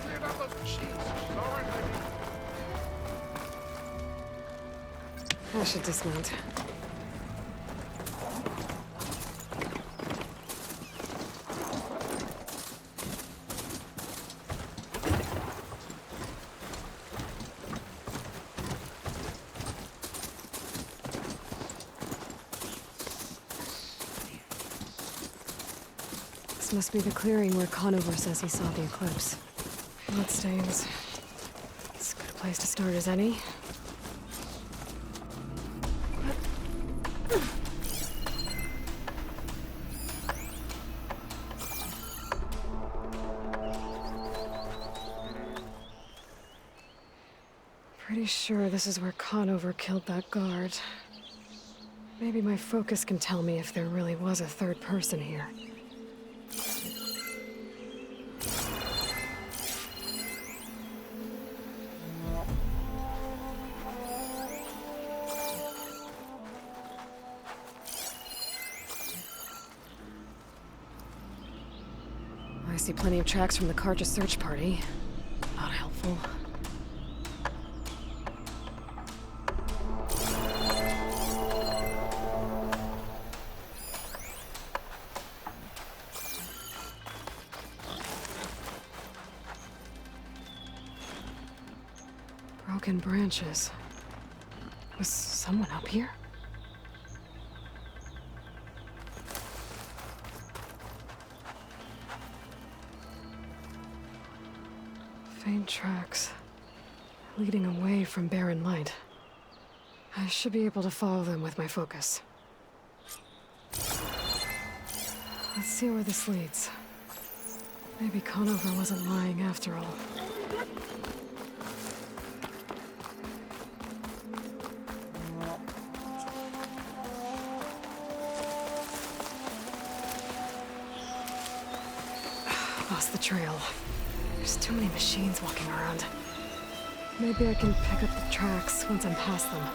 Cleared out those machines. She's all right, baby. I should dismount. This must be the clearing where Conover says he saw the eclipse. Bloodstains. It's as good a place to start as any. Pretty sure this is where Conover killed that guard. Maybe my focus can tell me if there really was a third person here. I see plenty of tracks from the Carja search party. Not helpful. Broken branches. Was someone up here? Faint tracks, leading away from barren light. I should be able to follow them with my focus. Let's see where this leads. Maybe Conover wasn't lying after all. Lost the trail. There's too many machines walking around. Maybe I can pick up the tracks once I'm past them.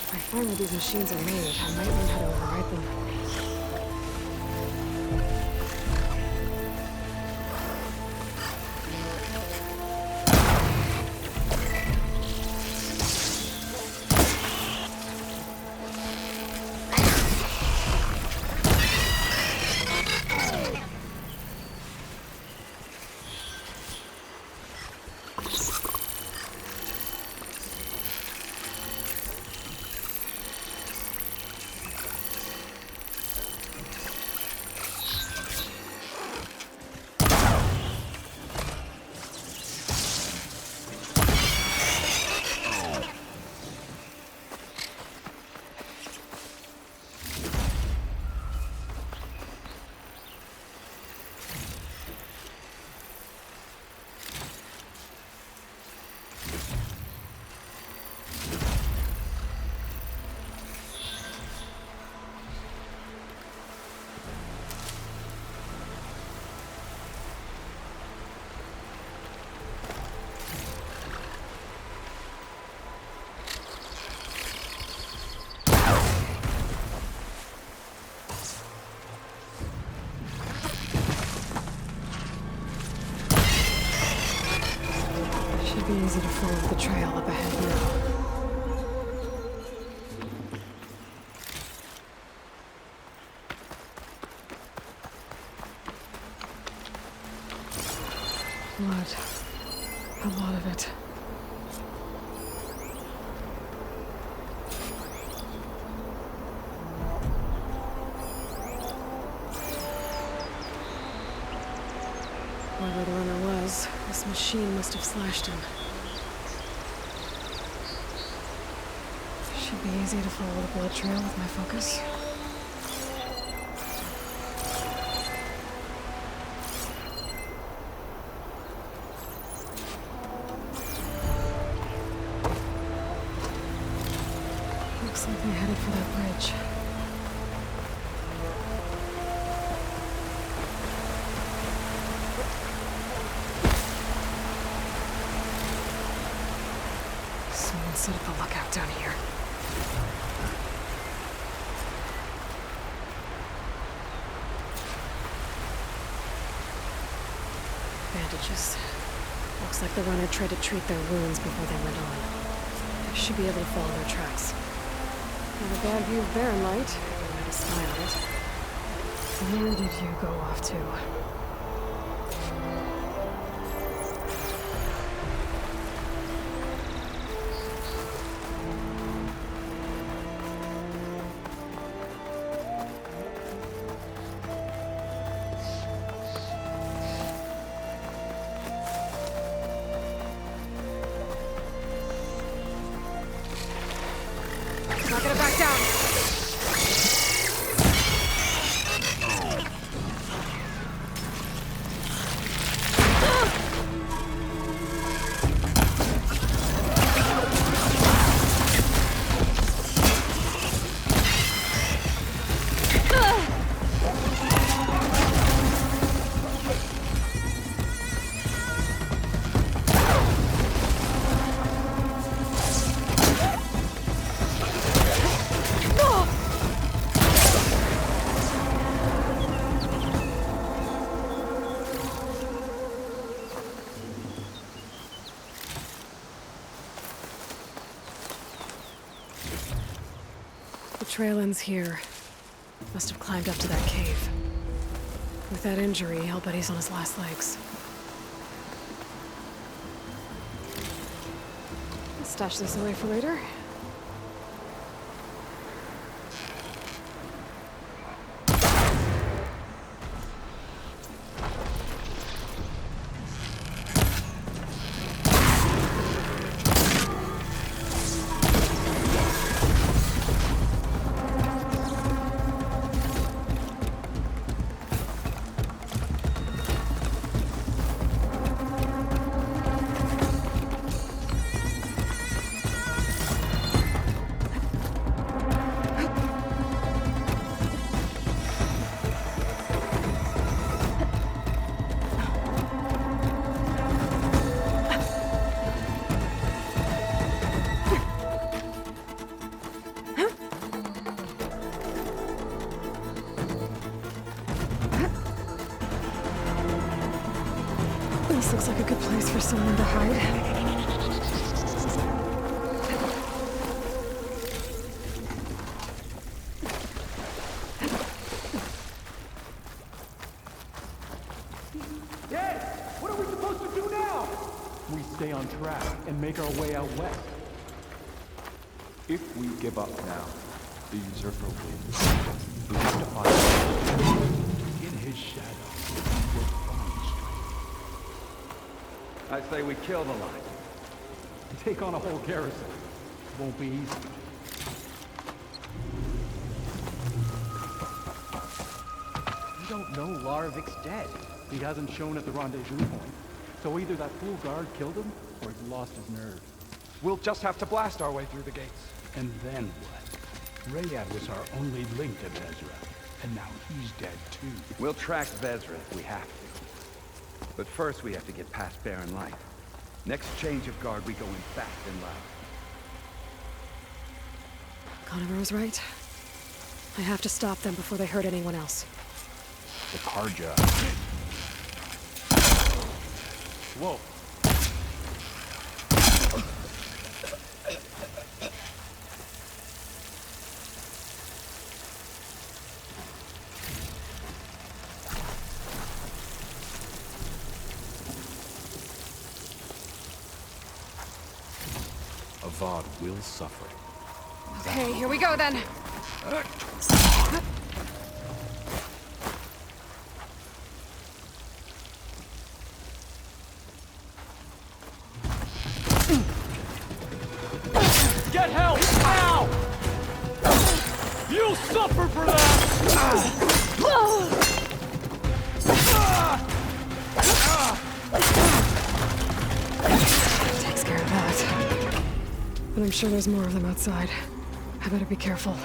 If I find where these machines are made, I might learn how to override them. Be easy to follow the trail up ahead now. Blood. A lot of it. Whoever the runner was, this machine must have slashed him. Should be easy to follow the blood trail with my focus. Looks like they headed for that bridge. can set up a lookout down here. Bandages. Looks like the runner tried to treat their wounds before they went on. I should be able to follow their tracks. Not a bad view of Barren Light, if I had a spy on it. Where did you go off to? Not gonna back down! The trail ends here. Must have climbed up to that cave. With that injury, I'll bet he's on his last legs. I'll stash this away for later. This looks like a good place for someone to hide. What are we supposed to do now? We stay on track and make our way out west. If we give up now, the usurper wins. We have to find him. In his shadow, we'll find strength. I say we kill the line. Take on a whole garrison. Won't be easy. You don't know Larvik's dead. He hasn't shown at the rendezvous point. So either that fool guard killed him, or he lost his nerve. We'll just have to blast our way through the gates. And then what? Rayad was our only link to Vezra, and now he's dead too. We'll track Vezra if we have to. But first we have to get past Barren Light. Next change of guard, we go in fast and loud. Conover was right. I have to stop them before they hurt anyone else. The Karja. Whoa. Avad will suffer. Okay, here we go then. Get help! Ow! You'll suffer for that! Takes care of that. But I'm sure there's more of them outside. I better be careful.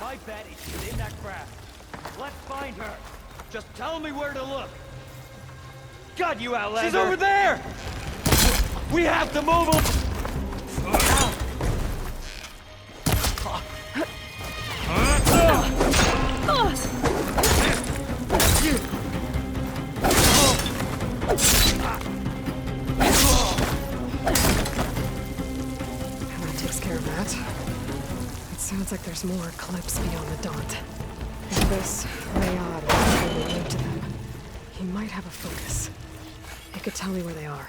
My bet is she's in that craft. Let's find her. Just tell me where to look. God, you outlander! She's over there! We have to move him! That takes care of that. It sounds like there's more Eclipse beyond the Daunt. If this Rayad is really linked to them, he might have a focus. He could tell me where they are.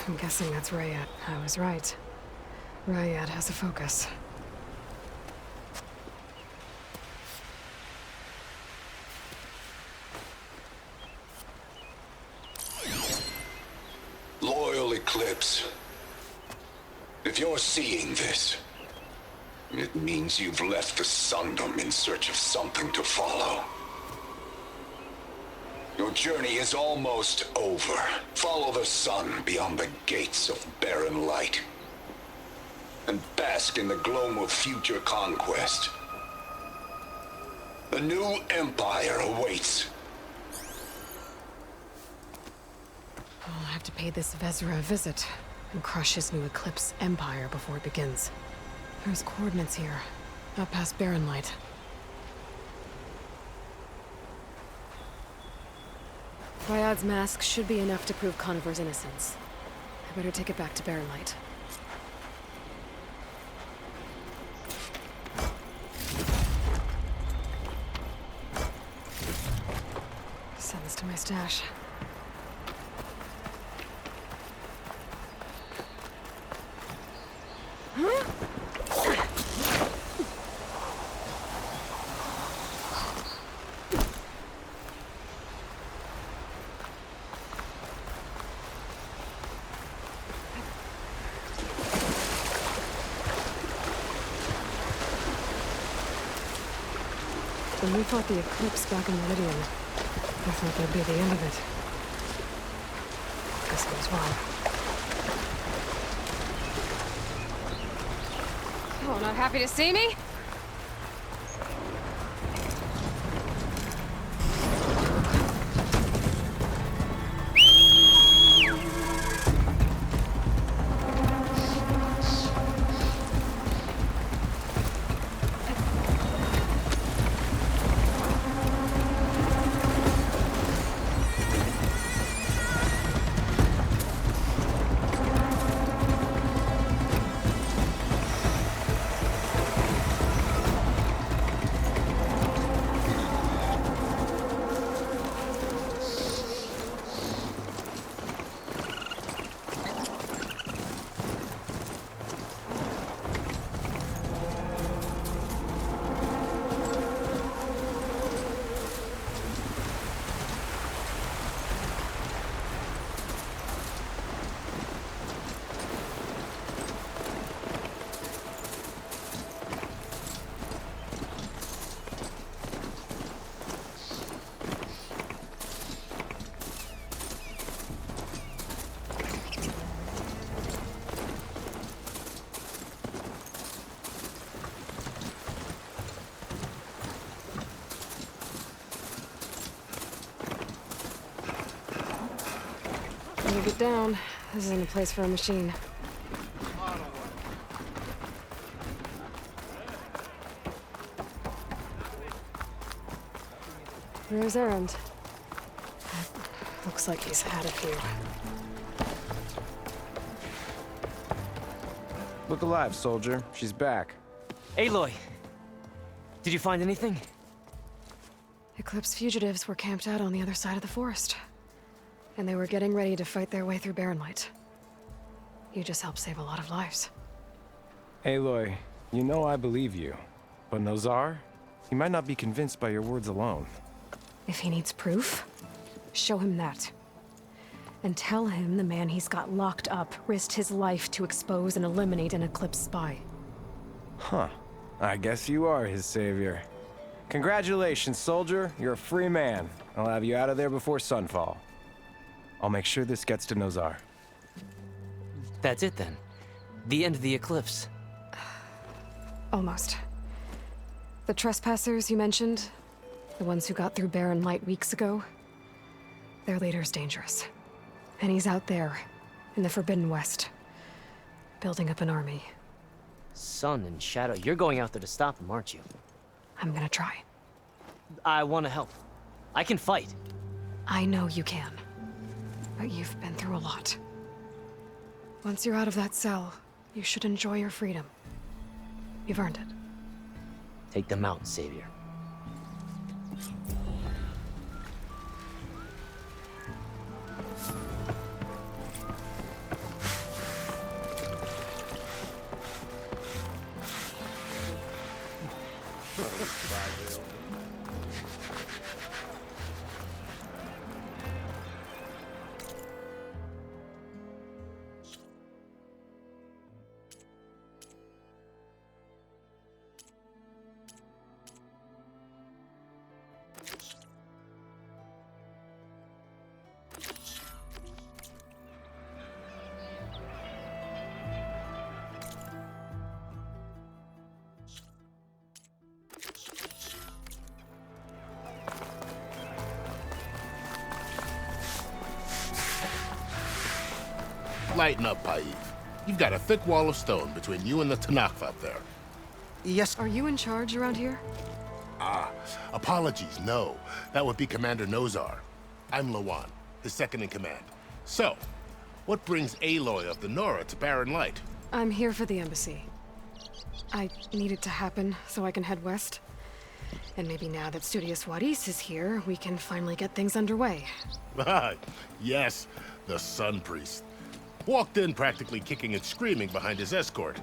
I'm guessing that's Rayad. I was right. Rayad has a focus. Loyal Eclipse. If you're seeing this, it means you've left the Sundom in search of something to follow. Your journey is almost over. Follow the sun beyond the gates of barren light. And bask in the gloam of future conquest. A new empire awaits. I'll have to pay this Vezra a visit and crush his new Eclipse empire before it begins. There's coordinates here, up past Barren Light. Rayad's mask should be enough to prove Conover's innocence. I better take it back to Barren Light. Send this to my stash. When we fought the Eclipse back in Meridian, I thought that'd be the end of it. Guess I was wrong. Oh, not happy to see me? Get down. This isn't a place for a machine. Where's Erend? Looks like he's had a few. Look alive, soldier. She's back. Aloy! Did you find anything? Eclipse fugitives were camped out on the other side of the forest. And they were getting ready to fight their way through Barren Light. You just helped save a lot of lives. Aloy, you know I believe you. But Nozar? He might not be convinced by your words alone. If he needs proof, Show him that. And tell him the man he's got locked up risked his life to expose and eliminate an Eclipse spy. Huh. I guess you are his savior. Congratulations, soldier. You're a free man. I'll have you out of there before sunfall. I'll make sure this gets to Nozar. That's it then. The end of the Eclipse. Almost. The trespassers you mentioned, the ones who got through Barren Light weeks ago, their leader's dangerous. And he's out there, in the Forbidden West, building up an army. Sun and Shadow, you're going out there to stop him, aren't you? I'm gonna try. I want to help. I can fight. I know you can. But you've been through a lot. Once you're out of that cell, you should enjoy your freedom. You've earned it. Take them out, Savior. Lighten up, Paiv. You've got a thick wall of stone between you and the Tenakth up there. Yes. Are you in charge around here? Apologies, no. That would be Commander Nozar. I'm Lawan, his second-in-command. So, what brings Aloy of the Nora to Barren Light? I'm here for the embassy. I need it to happen so I can head west. And maybe now that Studious Wadis is here, we can finally get things underway. Yes, the Sun Priest. Walked in practically kicking and screaming behind his escort.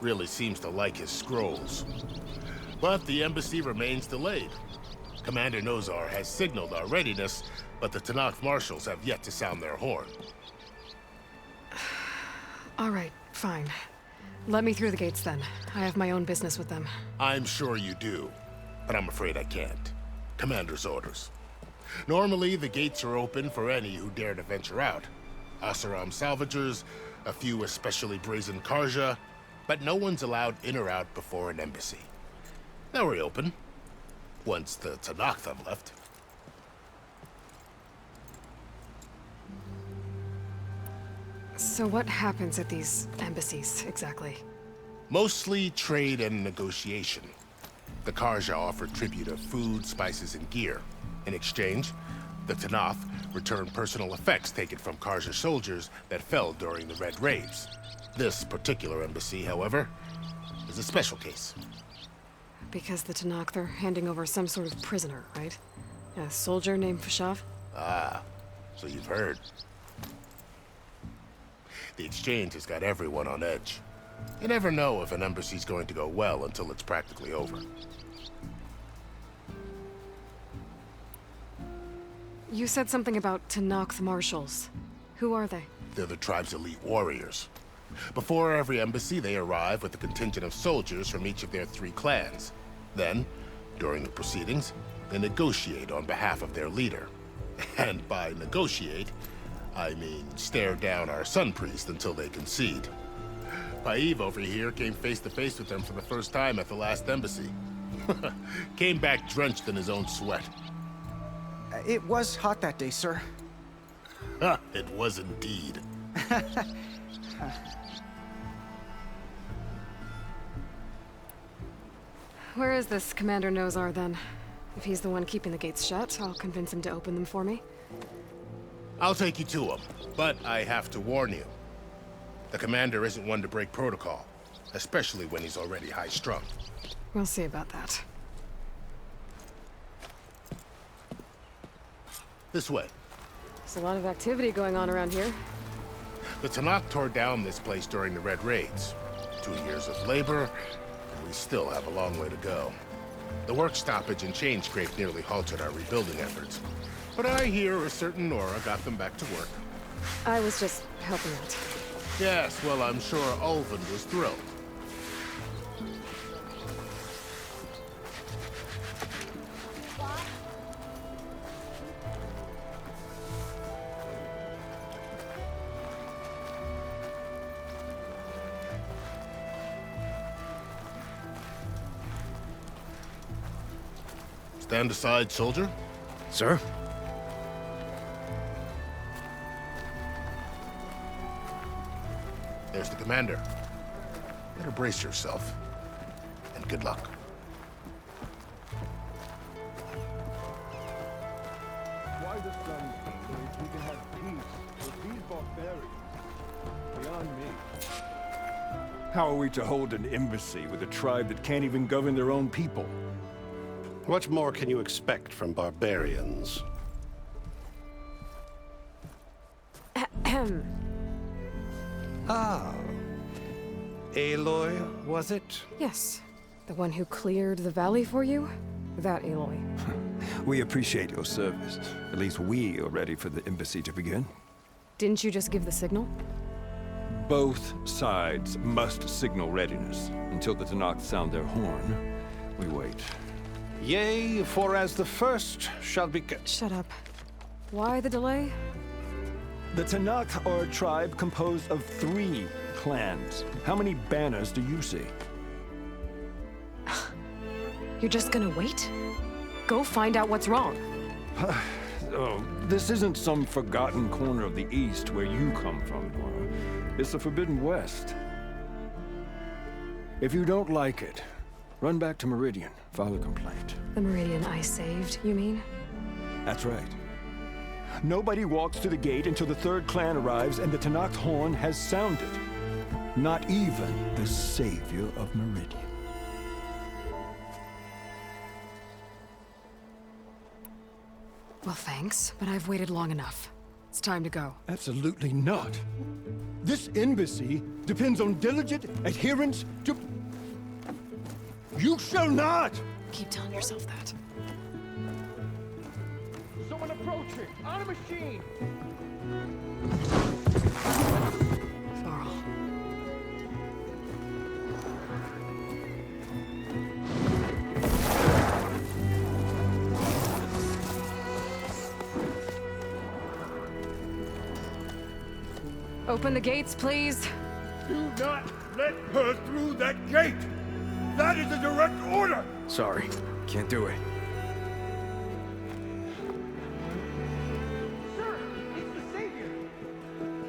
Really seems to like his scrolls. But the embassy remains delayed. Commander Nozar has signaled our readiness, but the Tenakth marshals have yet to sound their horn. All right, fine. Let me through the gates then. I have my own business with them. I'm sure you do, but I'm afraid I can't. Commander's orders. Normally, the gates are open for any who dare to venture out. Asaram salvagers, a few especially brazen Karja, but no one's allowed in or out before an embassy. They'll reopen, once the Tenakth have left. So what happens at these embassies, exactly? Mostly trade and negotiation. The Karja offer tribute of food, spices, and gear. In exchange, the Tenakth return personal effects taken from Karja soldiers that fell during the Red Raids. This particular embassy, however, is a special case. Because the Tenakth are handing over some sort of prisoner, right? A soldier named Fashav? Ah, so you've heard. The exchange has got everyone on edge. You never know if an embassy's going to go well until it's practically over. You said something about Tenakth marshals. Who are they? They're the tribe's elite warriors. Before every embassy, they arrive with a contingent of soldiers from each of their 3 clans. Then, during the proceedings, they negotiate on behalf of their leader. And by negotiate, I mean stare down our Sun Priest until they concede. Paiv over here came face to face with them for the first time at the last embassy. Came back drenched in his own sweat. It was hot that day, sir. It was indeed. Where is this Commander Nozar, then? If he's the one keeping the gates shut, I'll convince him to open them for me. I'll take you to him, but I have to warn you. The commander isn't one to break protocol, especially when he's already high-strung. We'll see about that. This way. There's a lot of activity going on around here. The Tenakth tore down this place during the Red Raids. 2 years of labor, and we still have a long way to go. The work stoppage and chain scrape nearly halted our rebuilding efforts. But I hear a certain Nora got them back to work. I was just helping out. Yes, well, I'm sure Ulvin was thrilled. Stand aside, soldier. Sir? There's the commander. Better brace yourself. And good luck. Why the Sun King believes we can have peace with these barbarians? Beyond me. How are we to hold an embassy with a tribe that can't even govern their own people? What more can you expect from barbarians? Ahem. Ah. Aloy, was it? Yes. The one who cleared the valley for you? That Aloy. We appreciate your service. At least we are ready for the embassy to begin. Didn't you just give the signal? Both sides must signal readiness. Until the Tenakth sound their horn, we wait. Yea, for as the first shall be... Shut up. Why the delay? The Tenakth are a tribe composed of 3 clans. How many banners do you see? You're just gonna wait? Go find out what's wrong. Oh, this isn't some forgotten corner of the East where you come from, Nora. It's the Forbidden West. If you don't like it, run back to Meridian, file a complaint. The Meridian I saved, you mean? That's right. Nobody walks to the gate until the 3rd clan arrives and the Tenakth horn has sounded. Not even the savior of Meridian. Well, thanks, but I've waited long enough. It's time to go. Absolutely not. This embassy depends on diligent adherence to... You shall not! Keep telling yourself that. Someone approaching! On a machine! Varl. Open the gates, please. Do not let her through that gate! That is a direct order! Sorry, can't do it. Sir, it's the savior!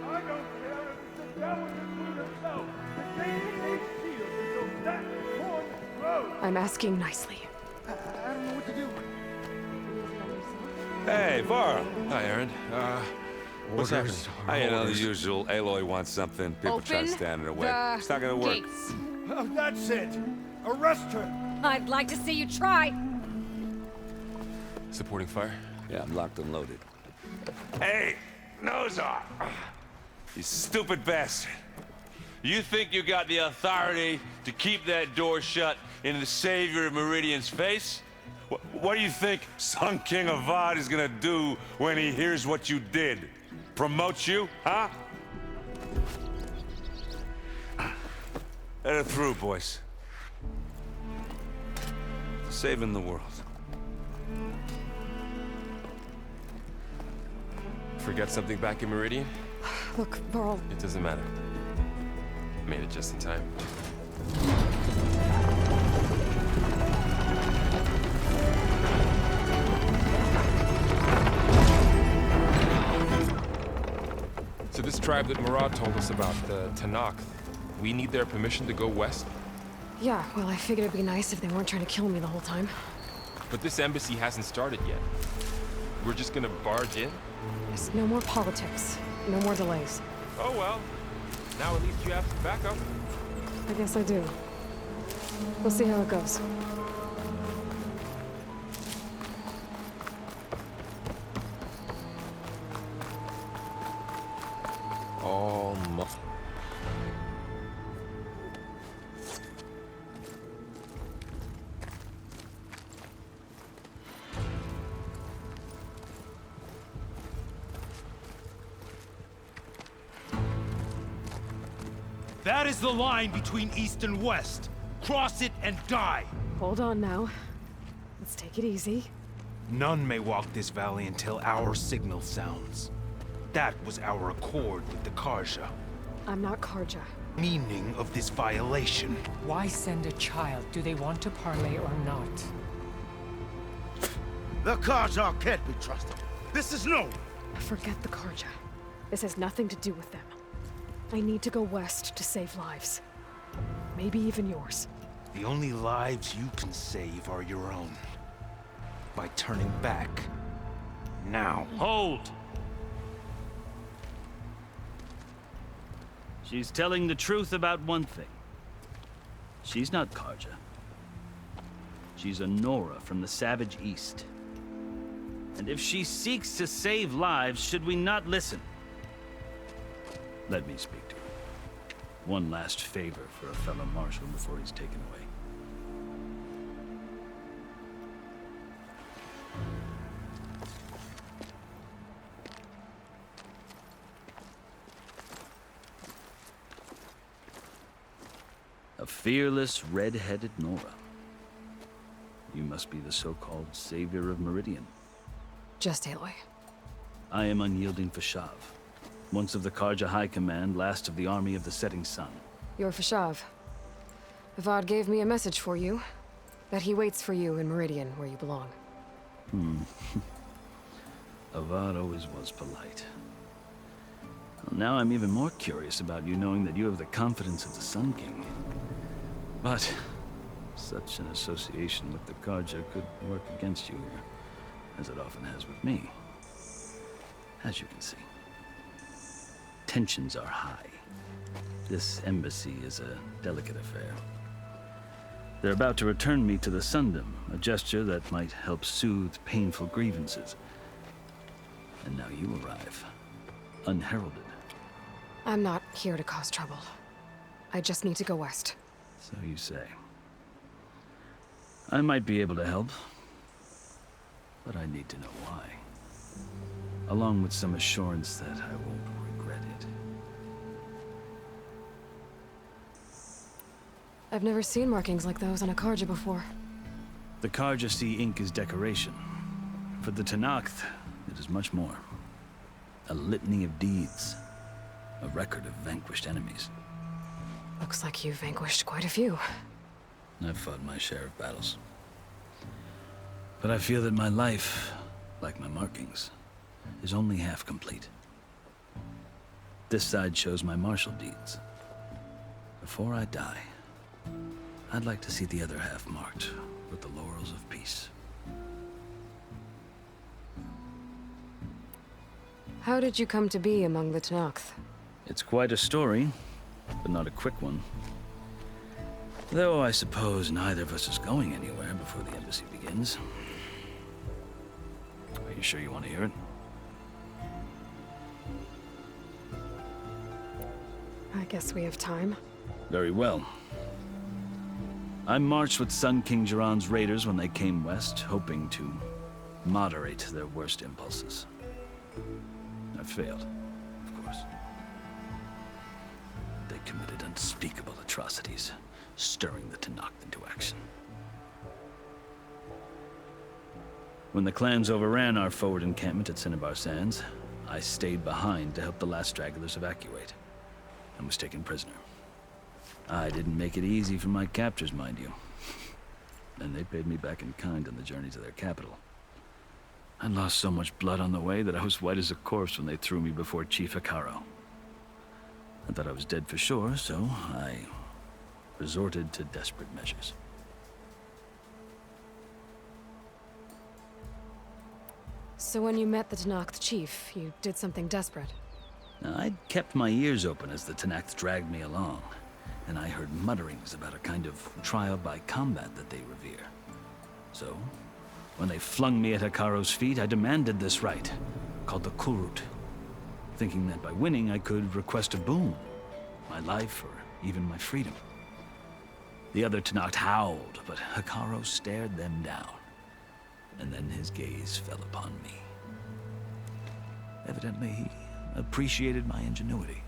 I don't care if it's the devil himself. The gate is sealed until that horn blows! I'm asking nicely. I don't know what to do. Hey, Varl. Hi, Aaron. What's happening? You know, the usual. Aloy wants something. People try to stand in her way. It's not gonna work. Gates. That's it! Arrest her! I'd like to see you try. Supporting fire? Yeah, I'm locked and loaded. Hey, Nozar! You stupid bastard. You think you got the authority to keep that door shut in the savior of Meridian's face? What do you think Sun King Avad is gonna do when he hears what you did? Promote you, huh? Let her through, boys. Saving the world. Forget something back in Meridian? Look, Varl. It doesn't matter. Made it just in time. So this tribe that Murad told us about, the Tenakth, we need their permission to go west? Yeah, well, I figured it'd be nice if they weren't trying to kill me the whole time. But this embassy hasn't started yet. We're just gonna barge in? Yes, no more politics. No more delays. Oh well. Now at least you have some backup. I guess I do. We'll see how it goes. Almost. That is the line between East and West. Cross it and die. Hold on now. Let's take it easy. None may walk this valley until our signal sounds. That was our accord with the Karja. I'm not Karja. Meaning of this violation. Why send a child? Do they want to parley or not? The Karja can't be trusted. This is known. Forget the Karja. This has nothing to do with them. I need to go west to save lives. Maybe even yours. The only lives you can save are your own. By turning back. Now. Hold! She's telling the truth about one thing. She's not Karja. She's a Nora from the Savage East. And if she seeks to save lives, should we not listen? Let me speak to her. One last favor for a fellow marshal before he's taken away. A fearless, red-headed Nora. You must be the so-called savior of Meridian. Just Aloy. I am Unyielding Fashav. Once of the Karja High Command, last of the army of the Setting Sun. You're Fashav. Avad gave me a message for you. That he waits for you in Meridian, where you belong. Avad always was polite. Well, now I'm even more curious about you knowing that you have the confidence of the Sun King. But such an association with the Karja could work against you here, as it often has with me. As you can see. Tensions are high. This embassy is a delicate affair. They're about to return me to the Sundom, a gesture that might help soothe painful grievances. And now you arrive, unheralded. I'm not here to cause trouble. I just need to go west. So you say. I might be able to help, but I need to know why. Along with some assurance that I won't regret it. I've never seen markings like those on a Karja before. The Karja see ink as decoration. For the Tenakth, it is much more. A litany of deeds. A record of vanquished enemies. Looks like you've vanquished quite a few. I've fought my share of battles. But I feel that my life, like my markings, is only half complete. This side shows my martial deeds. Before I die, I'd like to see the other half marked with the laurels of peace. How did you come to be among the Tenakth? It's quite a story, but not a quick one. Though I suppose neither of us is going anywhere before the embassy begins. Are you sure you want to hear it? I guess we have time. Very well. I marched with Sun King Jiran's raiders when they came west, hoping to moderate their worst impulses. I failed, of course. They committed unspeakable atrocities, stirring the Tenakth into action. When the clans overran our forward encampment at Cinnabar Sands, I stayed behind to help the last stragglers evacuate, and was taken prisoner. I didn't make it easy for my captors, mind you. And they paid me back in kind on the journey to their capital. I lost so much blood on the way that I was white as a corpse when they threw me before Chief Hekarro. I thought I was dead for sure, so I resorted to desperate measures. So when you met the Tenakth chief, you did something desperate? Now, I'd kept my ears open as the Tenakth dragged me along, and I heard mutterings about a kind of trial by combat that they revere. So, when they flung me at Hekarro's feet, I demanded this rite, called the Kulrut, thinking that by winning I could request a boon, my life or even my freedom. The other Tenakth howled, but Hekarro stared them down, and then his gaze fell upon me. Evidently, he appreciated my ingenuity.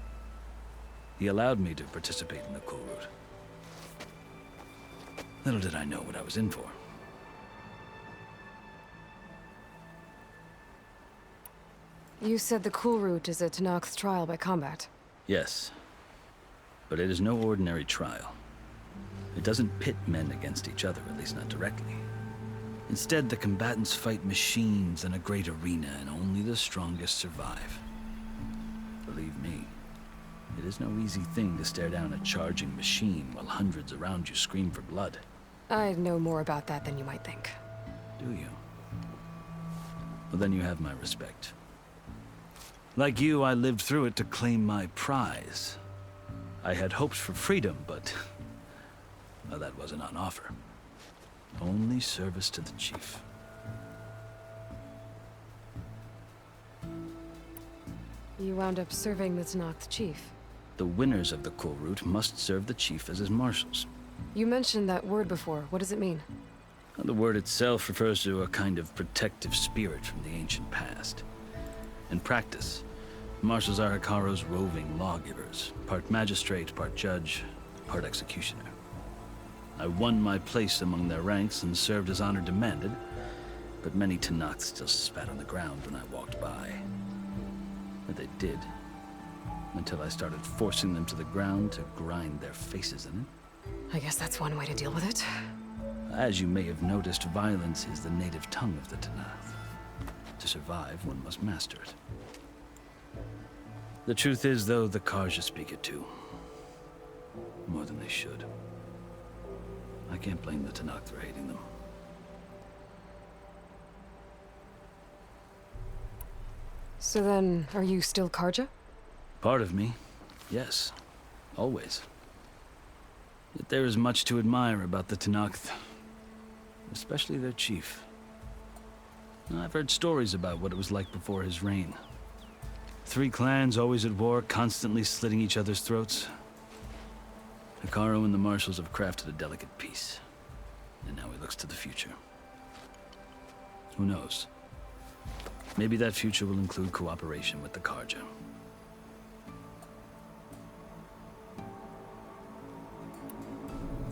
He allowed me to participate in the Kulrut. Little did I know what I was in for. You said the Kulrut is a Tenakth's trial by combat. Yes. But it is no ordinary trial. It doesn't pit men against each other, at least not directly. Instead, the combatants fight machines in a great arena, and only the strongest survive. Believe me, it is no easy thing to stare down a charging machine while hundreds around you scream for blood. I know more about that than you might think. Do you? Well, then you have my respect. Like you, I lived through it to claim my prize. I had hopes for freedom, but well, that wasn't on offer. Only service to the chief. You wound up serving the Tenakth chief. The winners of the Kulrut must serve the chief as his marshals. You mentioned that word before. What does it mean? The word itself refers to a kind of protective spirit from the ancient past. In practice, marshals are Hekarro's roving lawgivers, part magistrate, part judge, part executioner. I won my place among their ranks and served as honor demanded, but many Tenakths still spat on the ground when I walked by. But they did, until I started forcing them to the ground to grind their faces in it. I guess that's one way to deal with it. As you may have noticed, violence is the native tongue of the Tenakth. To survive, one must master it. The truth is, though, the Carja speak it too. More than they should. I can't blame the Tenakth for hating them. So then, are you still Carja? Part of me, yes. Always. Yet there is much to admire about the Tenakth. Especially their chief. I've heard stories about what it was like before his reign. 3 clans always at war, constantly slitting each other's throats. Hekarro and the marshals have crafted a delicate peace. And now he looks to the future. Who knows? Maybe that future will include cooperation with the Carja.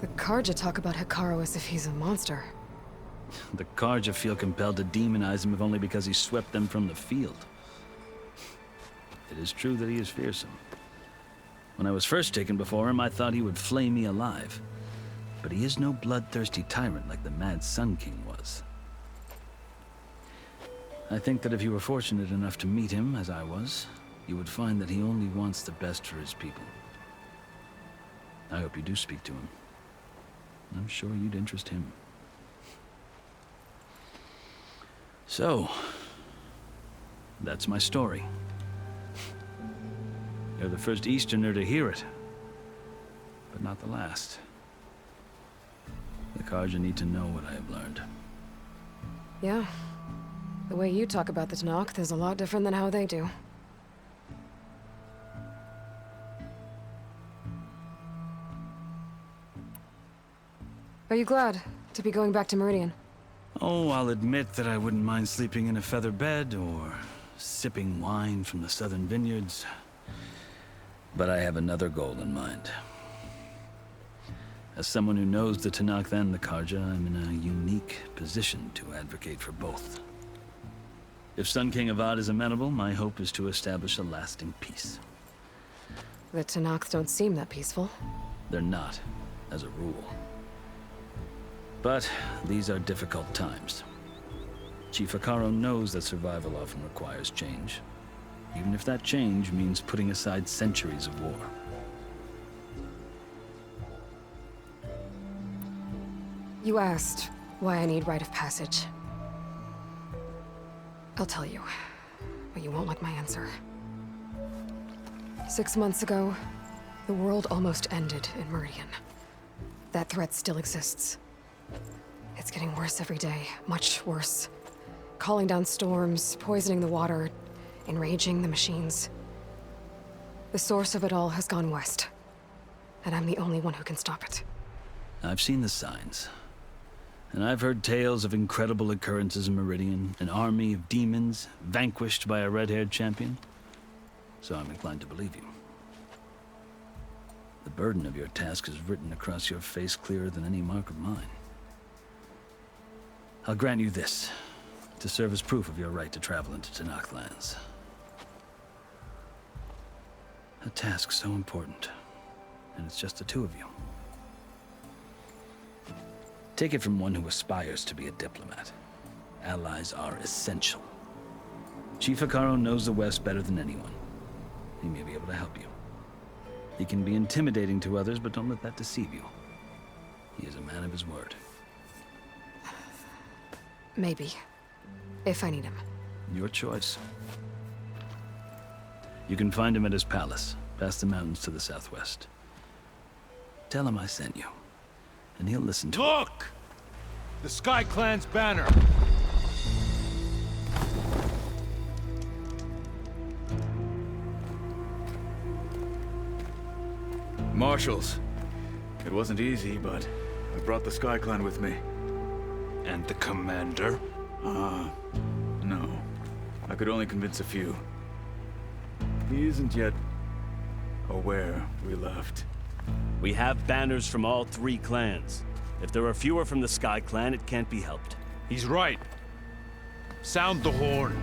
The Carja talk about Hekarro as if he's a monster. The Carja feel compelled to demonize him if only because he swept them from the field. It is true that he is fearsome. When I was first taken before him, I thought he would flay me alive. But he is no bloodthirsty tyrant like the Mad Sun King was. I think that if you were fortunate enough to meet him, as I was, you would find that he only wants the best for his people. I hope you do speak to him. I'm sure you'd interest him. So, that's my story. You're the first Easterner to hear it, but not the last. The Carja need to know what I have learned. Yeah. The way you talk about the Tenakth is a lot different than how they do. Are you glad to be going back to Meridian? Oh, I'll admit that I wouldn't mind sleeping in a feather bed or sipping wine from the southern vineyards. But I have another goal in mind. As someone who knows the Tenakth and the Carja, I'm in a unique position to advocate for both. If Sun King Avad is amenable, my hope is to establish a lasting peace. The Tenakth don't seem that peaceful. They're not, as a rule. But these are difficult times. Chief Hekarro knows that survival often requires change, even if that change means putting aside centuries of war. You asked why I need rite of passage. I'll tell you, but you won't like my answer. 6 months ago, the world almost ended in Meridian. That threat still exists. It's getting worse every day, much worse. Calling down storms, poisoning the water, enraging the machines. The source of it all has gone west, and I'm the only one who can stop it. I've seen the signs. And I've heard tales of incredible occurrences in Meridian, an army of demons vanquished by a red-haired champion. So I'm inclined to believe you. The burden of your task is written across your face clearer than any mark of mine. I'll grant you this, to serve as proof of your right to travel into Tenakth lands. A task so important, and it's just the two of you. Take it from one who aspires to be a diplomat. Allies are essential. Chief Hekarro knows the West better than anyone. He may be able to help you. He can be intimidating to others, but don't let that deceive you. He is a man of his word. Maybe. If I need him. Your choice. You can find him at his palace, past the mountains to the southwest. Tell him I sent you, and he'll listen to Look! The Sky Clan's banner! Marshals. It wasn't easy, but I brought the Sky Clan with me. And the commander? No. I could only convince a few. He isn't yet aware we left. We have banners from all 3 clans. If there are fewer from the Sky Clan, it can't be helped. He's right. Sound the horn.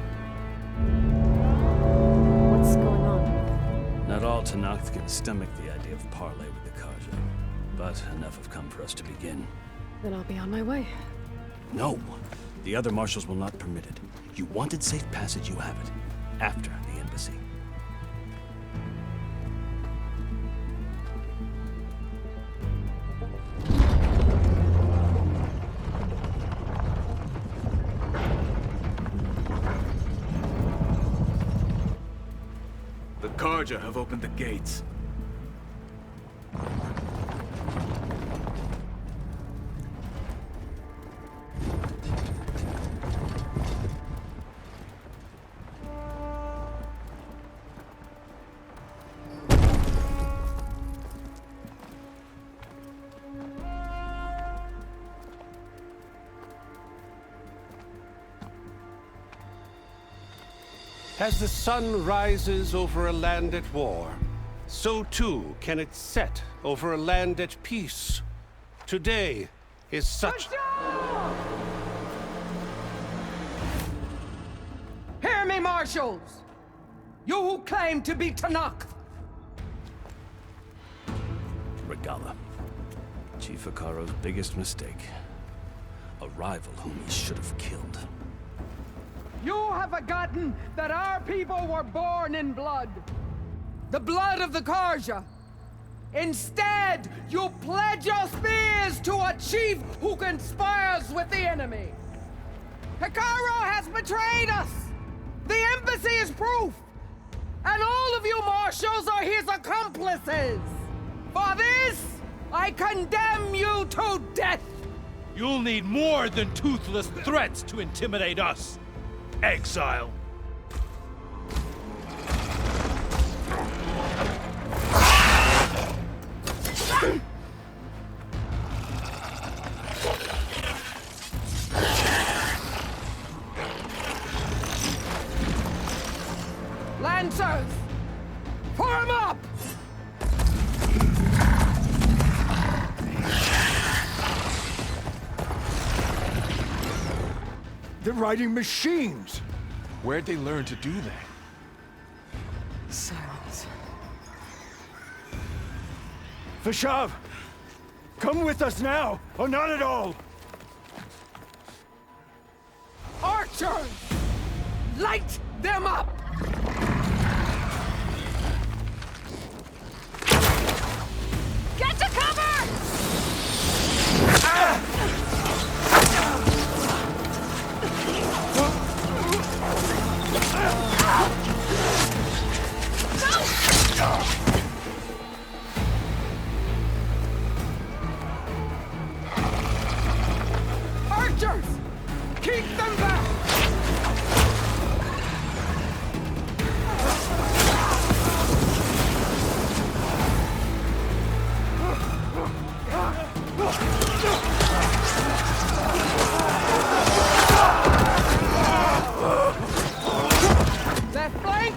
What's going on? Not all Tenakth can stomach the idea of parley with the Carja, but enough have come for us to begin. Then I'll be on my way. No! The other marshals will not permit it. You wanted safe passage, you have it. After the embassy. The Carja have opened the gates. As the sun rises over a land at war, so too can it set over a land at peace. Today is such... Hear me, marshals! You who claim to be Tenakth! Regalla. Chief Hekarro's biggest mistake. A rival whom he should have killed. You have forgotten that our people were born in blood. The blood of the Carja. Instead, you pledge your spears to a chief who conspires with the enemy. Hekarro has betrayed us. The embassy is proof. And all of you marshals are his accomplices. For this, I condemn you to death. You'll need more than toothless threats to intimidate us. Exile. Lancers! Form up! They're riding machines! Where'd they learn to do that? Silence. Vashav! Come with us now, or not at all! Archers! Light them up! Get to cover! Archers! Keep them back! Left flank!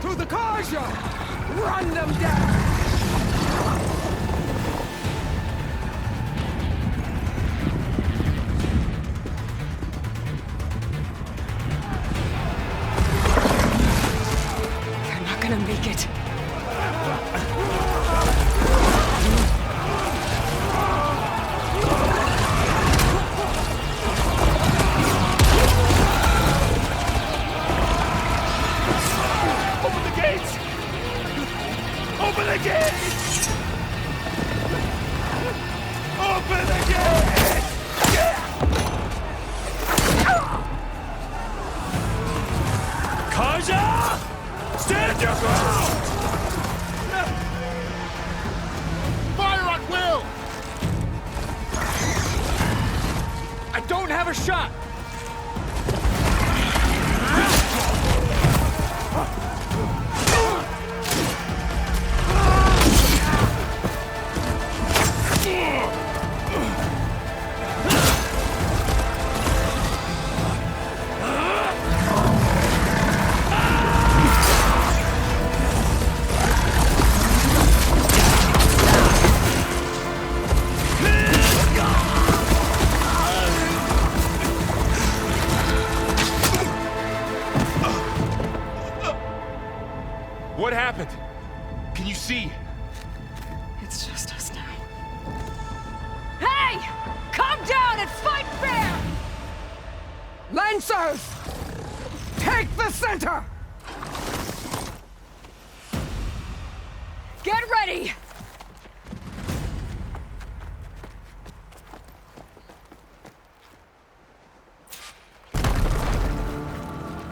To the Carja! Run them down! Raja! Stand your ground! Fire at will! I don't have a shot! What happened? Can you see? It's just us now. Hey! Come down and fight fair! Lancers! Take the center! Get ready!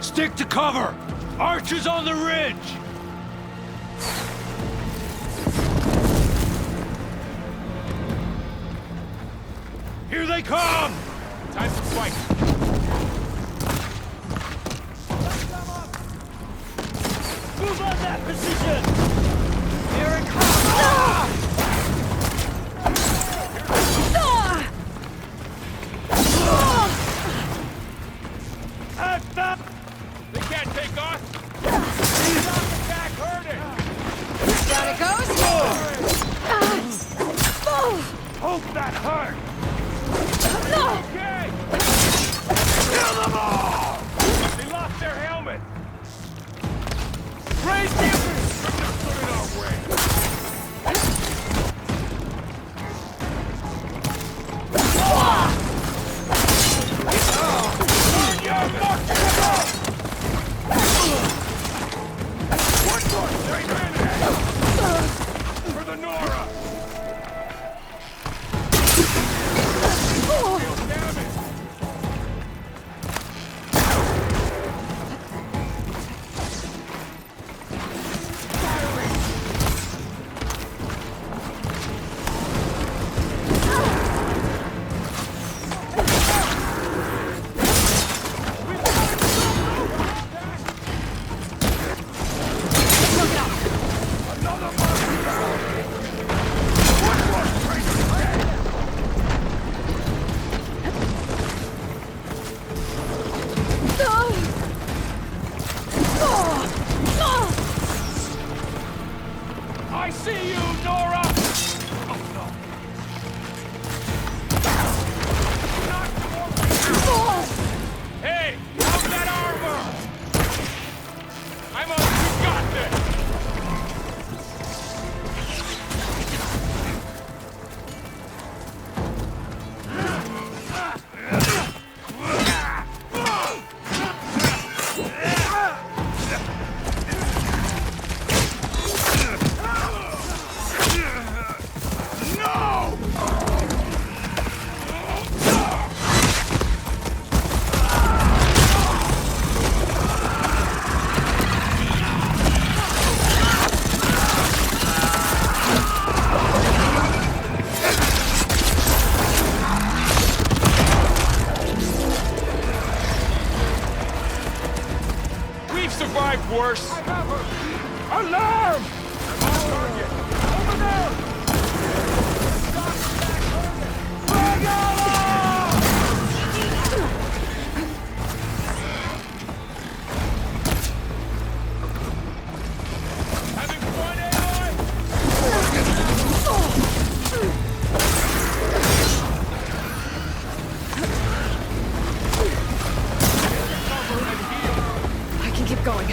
Stick to cover! Archers on the ridge! Here they come! Time to fight. Move on that position! Here it comes! They can't take us! He's on the back hurting! Down it goes! Hope that hurt! Okay! Kill them all! They lost their helmet! Raise the put it our way! Turn your buckets up! One more, 3 minutes! For the Nora! Damn it! I see you, Nora! Hey, how's that armor? I'm on, you got this! We've survived worse. I have her. Alarm! Target. Over there! Having fun, Aloy? I can keep going.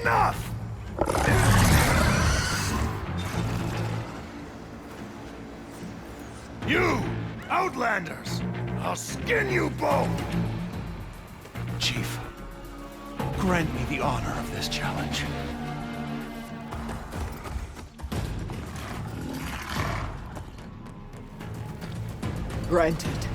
Enough! You, Outlanders! I'll skin you both! Chief, grant me the honor of this challenge. Granted.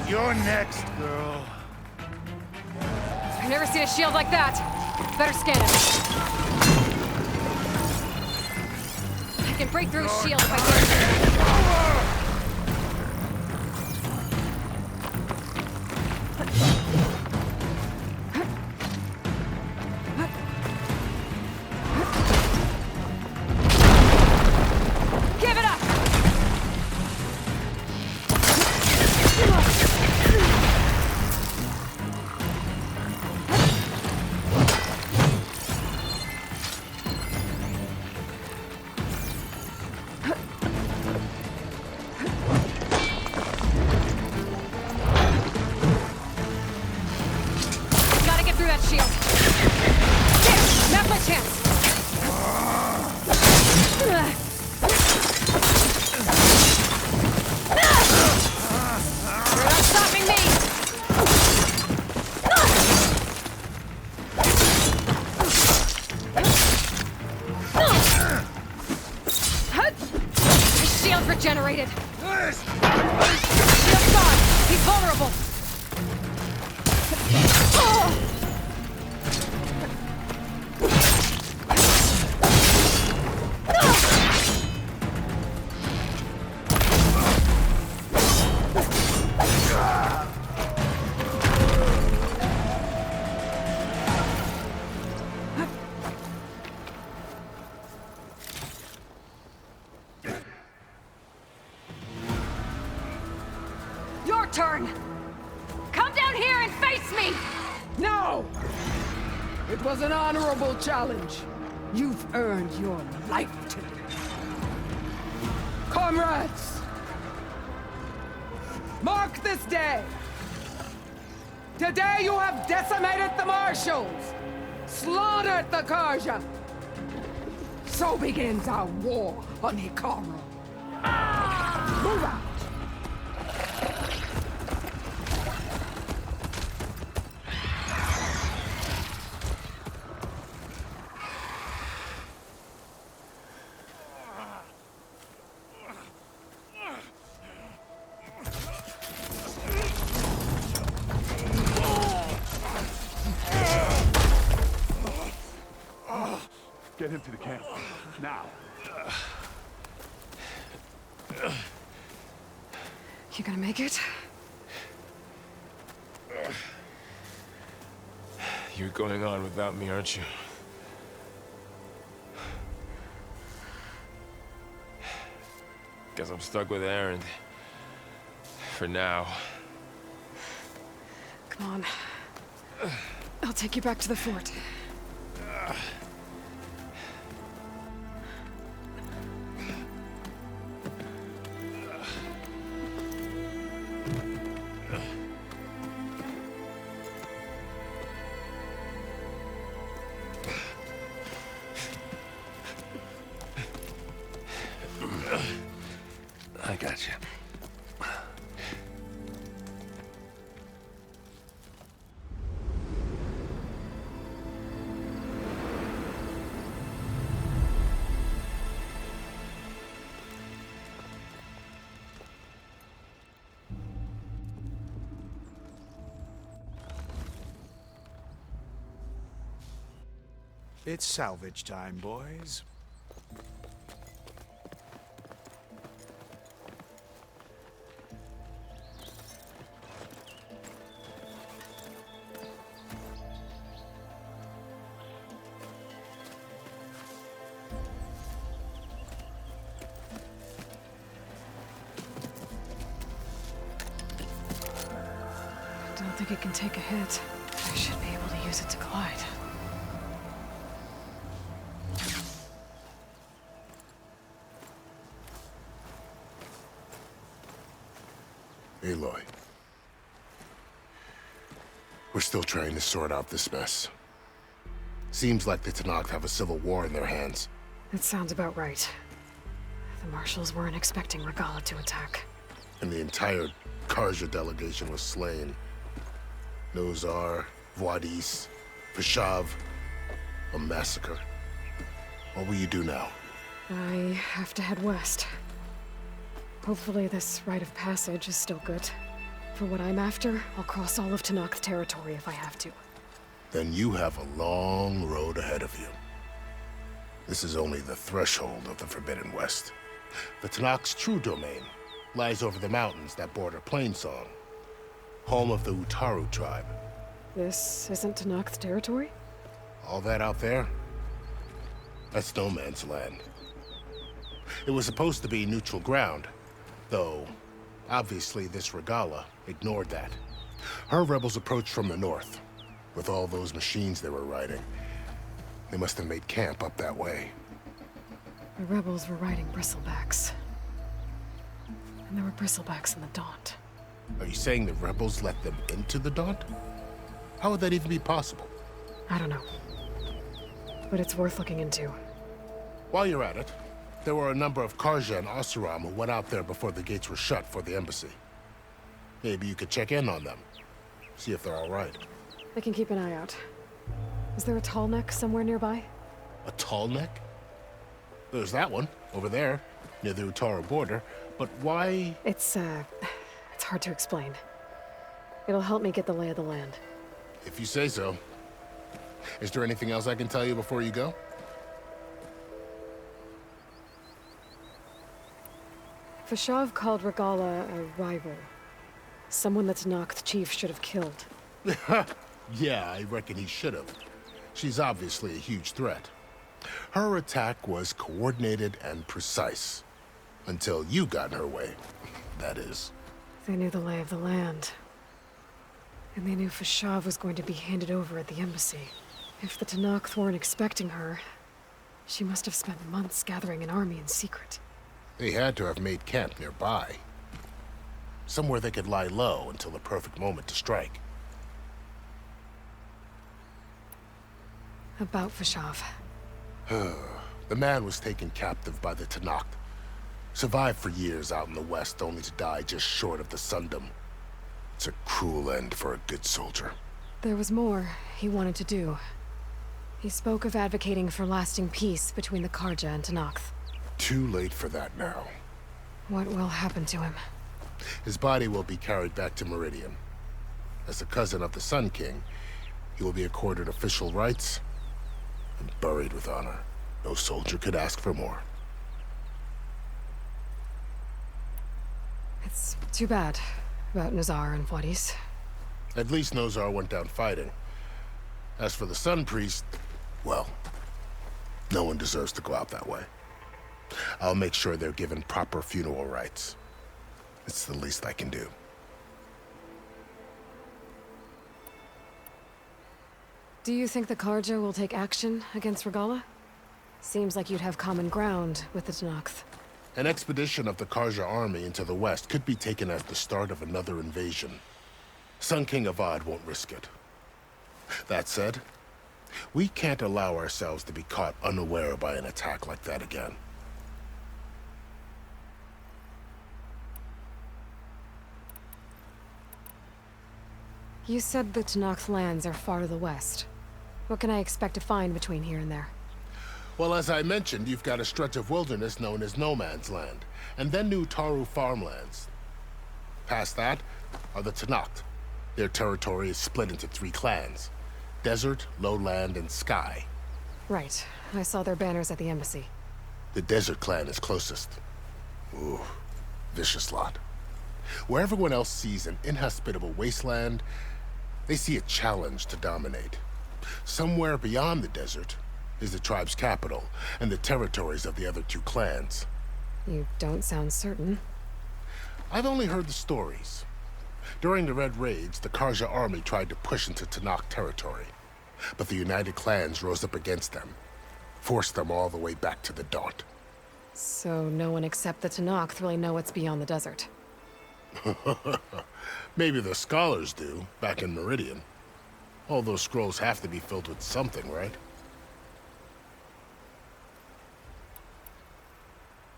You're next, girl. I've never seen a shield like that. Better scan it. I can break through a shield if I can. Give it up! Gotta get through that shield. There! Now's my chance! You're not stopping me! His shield regenerated! Shield's gone! He's vulnerable! Your turn! Come down here and face me! No! It was an honorable challenge. You've earned your life today. Comrades! Mark this day! Today you have decimated the Marshals! Slaughtered the Karja! So begins our war on Hikaru. Move out! Get him to the camp. Now. You gonna make it? You're going on without me, aren't you? Guess I'm stuck with Erend. For now. Come on. I'll take you back to the fort. I got you. It's salvage time, boys. think it can take a hit. I should be able to use it to glide. Aloy. We're still trying to sort out this mess. Seems like the Tenakth have a civil war in their hands. That sounds about right. The Marshals weren't expecting Regalla to attack. And the entire Karja delegation was slain. Nozar, Wadis, Vashav. A massacre. What will you do now? I have to head west. Hopefully this rite of passage is still good. For what I'm after, I'll cross all of Tenakth territory if I have to. Then you have a long road ahead of you. This is only the threshold of the Forbidden West. The Tenakth's true domain lies over the mountains that border Plainsong, home of the Utaru tribe. This isn't Tenakth territory? All that out there? That's no man's land. It was supposed to be neutral ground, though obviously this Regalla ignored that. Her rebels approached from the north, with all those machines they were riding. They must have made camp up that way. The rebels were riding bristlebacks. And there were bristlebacks in the Daunt. Are you saying the rebels let them into the Daunt? How would that even be possible? I don't know. But it's worth looking into. While you're at it, there were a number of Karja and Oseram who went out there before the gates were shut for the embassy. Maybe you could check in on them. See if they're all right. I can keep an eye out. Is there a tall neck somewhere nearby? A tall neck? There's that one, over there, near the Utaru border. But why? It's hard to explain. It'll help me get the lay of the land. If you say so. Is there anything else I can tell you before you go? Vashav called Regalla a rival. Someone that Tenakth chief should have killed. Yeah, I reckon he should have. She's obviously a huge threat. Her attack was coordinated and precise. Until you got in her way, that is. They knew the lay of the land. And they knew Vashav was going to be handed over at the embassy. If the Tenakth weren't expecting her, she must have spent months gathering an army in secret. They had to have made camp nearby. Somewhere they could lie low until the perfect moment to strike. About Vashav. The man was taken captive by the Tenakth. Survived for years out in the west, only to die just short of the Sundom. It's a cruel end for a good soldier. There was more he wanted to do. He spoke of advocating for lasting peace between the Karja and Tenakth. Too late for that now. What will happen to him? His body will be carried back to Meridian. As a cousin of the Sun King, he will be accorded official rights and buried with honor. No soldier could ask for more. It's too bad about Nozar and Wadis. At least Nozar went down fighting. As for the Sun Priest, well, no one deserves to go out that way. I'll make sure they're given proper funeral rites. It's the least I can do. Do you think the Karja will take action against Regalla? Seems like you'd have common ground with the Tenakth. An expedition of the Karja army into the west could be taken as the start of another invasion. Sun King Avad won't risk it. That said, we can't allow ourselves to be caught unaware by an attack like that again. You said the Tenakth lands are far to the west. What can I expect to find between here and there? Well, as I mentioned, you've got a stretch of wilderness known as No Man's Land, and then new Utaru farmlands. Past that are the Tenakth. Their territory is split into 3 clans: Desert, Lowland, and Sky. Right. I saw their banners at the embassy. The Desert clan is closest. Ooh, vicious lot. Where everyone else sees an inhospitable wasteland, they see a challenge to dominate. Somewhere beyond the desert is the tribe's capital and the territories of the other 2 clans. You don't sound certain. I've only heard the stories. During the Red Raids, the Karja army tried to push into Tenakth territory, but the United Clans rose up against them, forced them all the way back to the Daunt. So no one except the Tenakth really know what's beyond the desert. Maybe the scholars do, back in Meridian. All those scrolls have to be filled with something, right?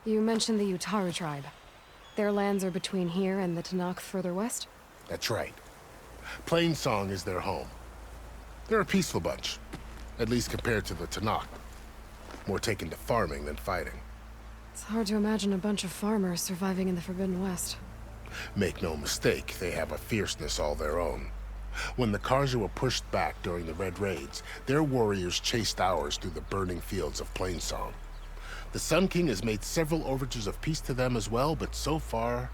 You mentioned the Utaru tribe. Their lands are between here and the Tenakth further west? That's right. Plainsong is their home. They're a peaceful bunch, at least compared to the Tenakth. More taken to farming than fighting. It's hard to imagine a bunch of farmers surviving in the Forbidden West. Make no mistake, they have a fierceness all their own. When the Karja were pushed back during the Red Raids, their warriors chased ours through the burning fields of Plainsong. The Sun King has made several overtures of peace to them as well, but so far,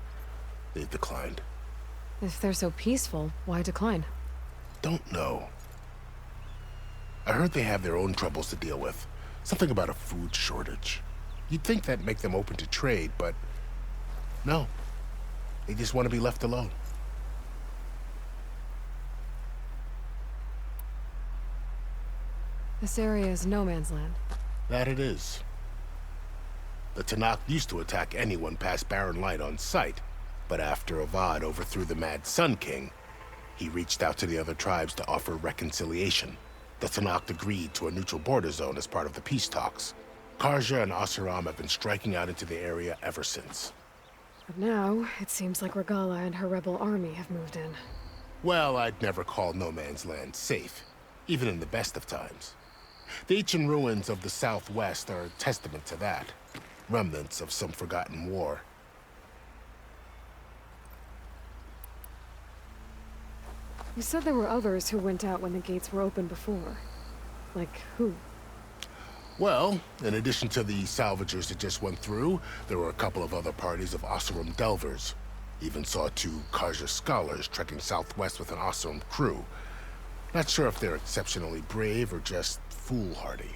they've declined. If they're so peaceful, why decline? Don't know. I heard they have their own troubles to deal with. Something about a food shortage. You'd think that'd make them open to trade, but no. They just want to be left alone. This area is no man's land. That it is. The Tenakth used to attack anyone past Barren Light on sight, but after Avad overthrew the Mad Sun King, he reached out to the other tribes to offer reconciliation. The Tenakth agreed to a neutral border zone as part of the peace talks. Karja and Oseram have been striking out into the area ever since. But now, it seems like Regalla and her rebel army have moved in. Well, I'd never call no man's land safe, even in the best of times. The ancient ruins of the Southwest are a testament to that. Remnants of some forgotten war. You said there were others who went out when the gates were open before. Like who? Well, in addition to the salvagers that just went through, there were a couple of other parties of Oseram Delvers. Even saw 2 Karja scholars trekking southwest with an Oseram crew. Not sure if they're exceptionally brave or just foolhardy.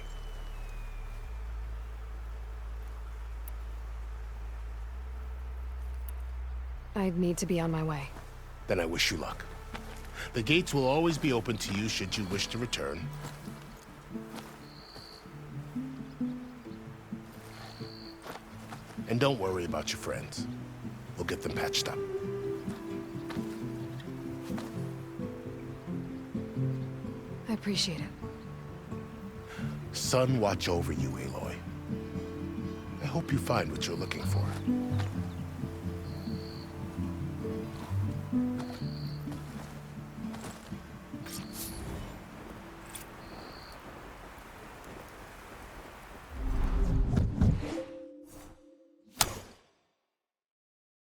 I'd need to be on my way. Then I wish you luck. The gates will always be open to you should you wish to return. And don't worry about your friends. We'll get them patched up. I appreciate it. Sun watch over you, Aloy. I hope you find what you're looking for.